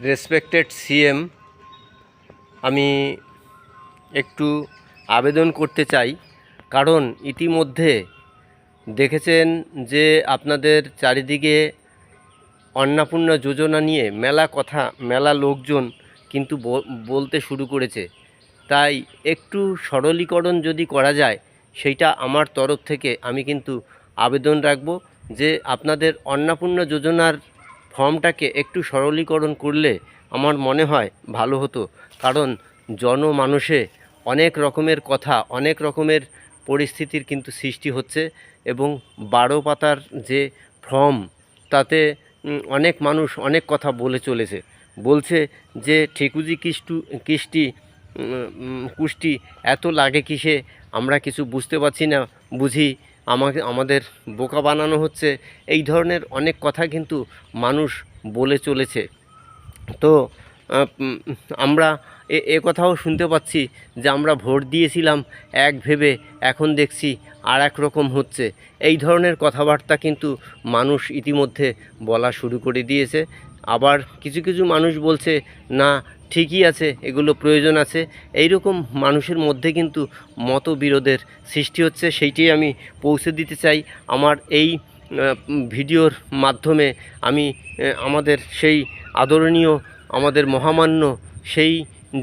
Respected CM, আমি একটু আবেদন করতে চাই। কারণ ইতিমধ্যে দেখেছেন যে আপনাদের চারিদিকে অন্নপূর্ণা যোজনা নিয়ে মেলা লোকজন কিন্তু বলতে শুরু করেছে। তাই একটু সরলীকরণ যদি করা যায়, সেইটা আমার তরফ থেকে আমি কিন্তু আবেদন রাখব যে আপনাদের অন্নপূর্ণা যোজনার ফর্মটাকে একটু সরলীকরণ করলে আমার মনে হয় ভালো হতো। কারণ জনমানসে অনেক রকমের কথা, অনেক রকমের পরিস্থিতির কিন্তু সৃষ্টি হচ্ছে এবং 12 পাতার যে ফর্ম, তাতে অনেক মানুষ অনেক কথা বলে চলেছে। বলছে যে ঠেকুজি কুষ্টি এত লাগে কিসে, আমরা কিছু বুঝতে পারছি না, বুঝি আমাদের বোকা বানানো হচ্ছে। এই ধরনের অনেক কথা কিন্তু মানুষ বলে চলেছে। তো আমরা এ কথাও শুনতে পাচ্ছি যে আমরা ভোট দিয়েছিলাম এক ভেবে, এখন দেখছি আর এক রকম হচ্ছে। এই ধরনের কথাবার্তা কিন্তু মানুষ ইতিমধ্যে বলা শুরু করে দিয়েছে। আবার কিছু কিছু মানুষ বলছে না, ঠিকই আছে, এগুলো প্রয়োজন আছে। এই রকম মানুষের মধ্যে কিন্তু মতবিরোধের সৃষ্টি হচ্ছে। সেইটাই আমি পৌঁছে দিতে চাই আমার এই ভিডিওর মাধ্যমে। আমি আমাদের সেই আদরণীয়, আমাদের মহামান্য, সেই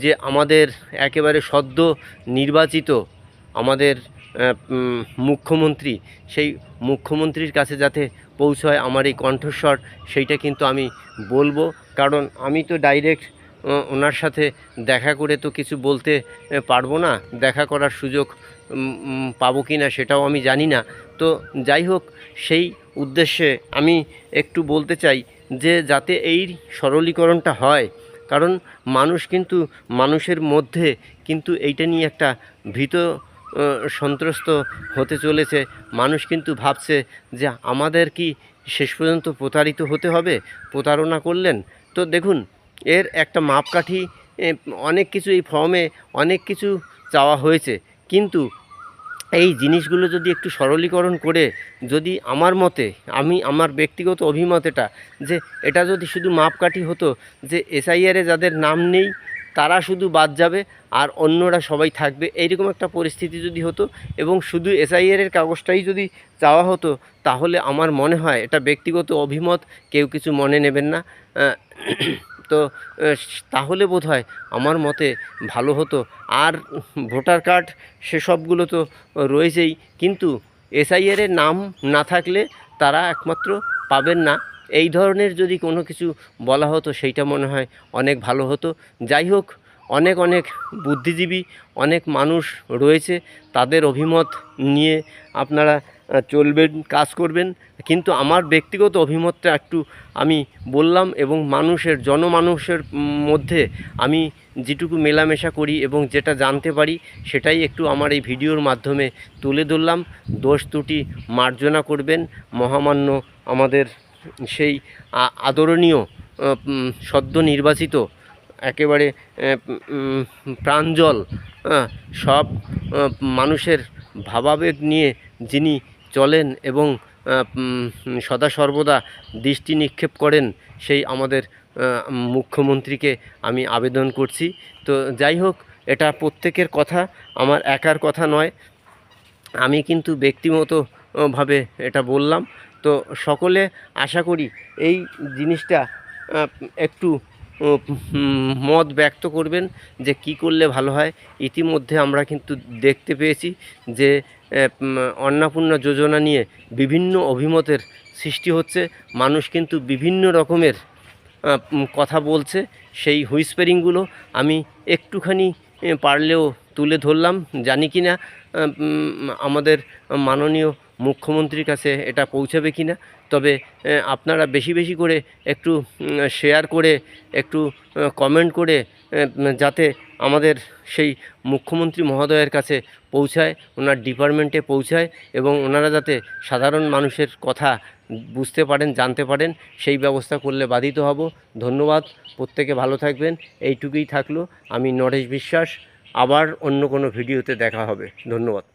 যে আমাদের একেবারে সদ্য নির্বাচিত আমাদের মুখ্যমন্ত্রী, সেই মুখ্যমন্ত্রীর কাছে যাতে পৌঁছায় আমার এই কণ্ঠস্বর, সেইটা কিন্তু আমি বলবো। কারণ আমি তো ডাইরেক্ট ওনার সাথে দেখা করে তো কিছু বলতে পারবো না, দেখা করার সুযোগ পাবো কি না সেটাও আমি জানি না। তো যাই হোক, সেই উদ্দেশ্যে আমি একটু বলতে চাই যে যাতে এই সরলীকরণটা হয়। কারণ মানুষের মধ্যে কিন্তু এইটা নিয়ে একটা ভীত সন্ত্রস্ত হতে চলেছে। মানুষ কিন্তু ভাবছে যে আমাদের কি শেষ পর্যন্ত প্রতারিত হতে হবে, প্রতারণা করলেন। তো দেখুন, এর একটা মাপকাঠি, অনেক কিছু এই ফর্মে অনেক কিছু চাওয়া হয়েছে, কিন্তু এই জিনিসগুলো যদি একটু সরলীকরণ করে, যদি আমার মতে, আমার ব্যক্তিগত অভিমত এটা যদি শুধু মাপকাঠি হতো যে এসআইআরে যাদের নাম নেই তারা শুধু বাদ যাবে আর অন্যরা সবাই থাকবে, এইরকম একটা পরিস্থিতি যদি হতো এবং শুধু এসআইআরের কাগজটাই যদি চাওয়া হতো, তাহলে আমার মনে হয়, এটা ব্যক্তিগত অভিমত, কেউ কিছু মনে নেবেন না, তো তাহলে বোধহয় আমার মতে ভালো হতো। আর ভোটার কার্ড সেসবগুলো তো রয়েছেই, কিন্তু এসআইআরের নাম না থাকলে তারা একমাত্র পাবেন না। এই ধরনের যদি কোনো কিছু বলা হতো, সেইটা মনে হয় অনেক ভালো হতো। যাই হোক, অনেক বুদ্ধিজীবী, অনেক মানুষ রয়েছে, তাদের অভিমত নিয়ে আপনারা চলবেন, কাজ করবেন। কিন্তু আমার ব্যক্তিগত অভিমতটা একটু আমি বললাম, এবং জনমানুষের মধ্যে আমি যেটুকু মেলামেশা করি এবং যেটা জানতে পারি, সেটাই একটু আমার এই ভিডিওর মাধ্যমে তুলে ধরলাম। দোষ ত্রুটি মার্জনা করবেন মহামান্য আমাদের সেই আদরণীয় সদ্য নির্বাচিত, একেবারে প্রাঞ্জল, সব মানুষের ভাবাবেগ নিয়ে যিনি চলেন এবং সদা সর্বদা দৃষ্টি নিক্ষেপ করেন, সেই আমাদের মুখ্যমন্ত্রীকে আমি আবেদন করছি। তো যাই হোক, এটা প্রত্যেকের কথা, আমার একার কথা নয়। আমি কিন্তু ব্যক্তিগতভাবে এটা বললাম। তো সকলে আশা করি এই জিনিসটা একটু মত ব্যক্ত করবেন যে কি করলে ভালো হয়। ইতিমধ্যে আমরা কিন্তু দেখতে পেয়েছি যে অন্নপূর্ণা যোজনা নিয়ে বিভিন্ন অভিমতের সৃষ্টি হচ্ছে। মানুষ কিন্তু বিভিন্ন রকমের কথা বলছে। সেই হুইসপারিংগুলো আমি একটুখানি পারলেও তুলে ধরলাম। জানি কি না আমাদের মাননীয় মুখ্যমন্ত্রীর কাছে এটা পৌঁছাবে কি না, তবে আপনারা বেশি বেশি করে একটু শেয়ার করে, একটু কমেন্ট করে, যাতে আমাদের সেই মুখ্যমন্ত্রী মহোদয়ের কাছে পৌঁছায়, ওনার ডিপার্টমেন্টে পৌঁছায়, এবং ওনারা যাতে সাধারণ মানুষের কথা বুঝতে পারেন, জানতে পারেন, সেই ব্যবস্থা করলে বাধিত হব। ধন্যবাদ, প্রত্যেকে ভালো থাকবেন। এইটুকুই থাকলো। আমি নরেশ বিশ্বাস, আবার অন্য কোনো ভিডিওতে দেখা হবে। ধন্যবাদ।